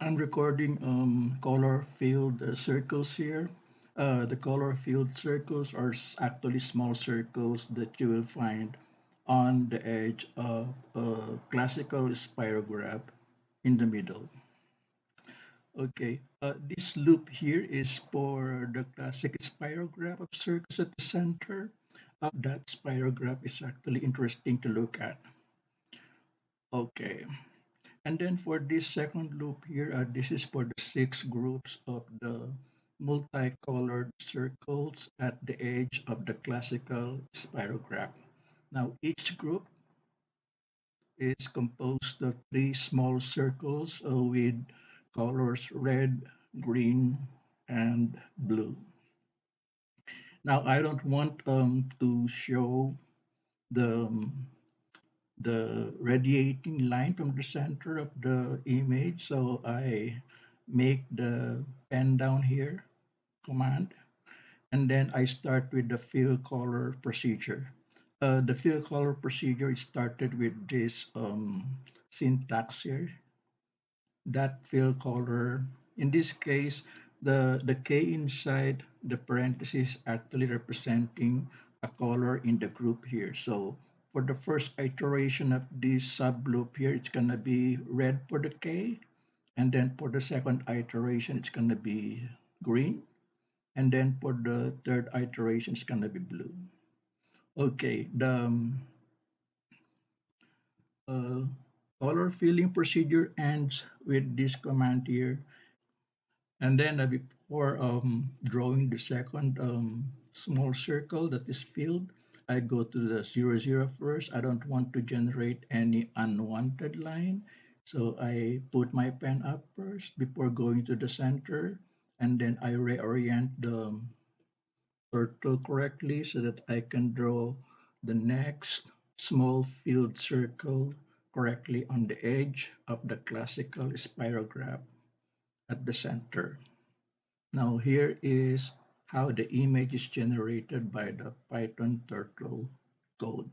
I'm recording color filled circles here. The color filled circles are actually small circles that you will find on the edge of a classical spirograph in the middle. Okay, this loop here is for the classic spirograph of circles at the center. That spirograph is actually interesting to look at. Okay, and then for this second loop here, this is for the six groups of the multicolored circles at the edge of the classical spirograph. Now, each group is composed of three small circles with colors red, green, and blue. Now, I don't want to show the the radiating line from the center of the image. So I make the pen down here command, and then I start with the fill color procedure. The fill color procedure is started with this syntax here, that fill color. In this case, the K inside the parentheses actually representing a color in the group here. So for the first iteration of this sub loop here, it's gonna be red for the K, and then for the second iteration, it's gonna be green, and then for the third iteration, it's gonna be blue. Okay, the uh, color filling procedure ends with this command here. And then before drawing the second small circle that is filled, I go to the 0, 0 first. I don't want to generate any unwanted line. So I put my pen up first before going to the center. And then I reorient the turtle correctly so that I can draw the next small filled circle correctly on the edge of the classical spirograph at the center. Now here is how the image is generated by the Python Turtle code.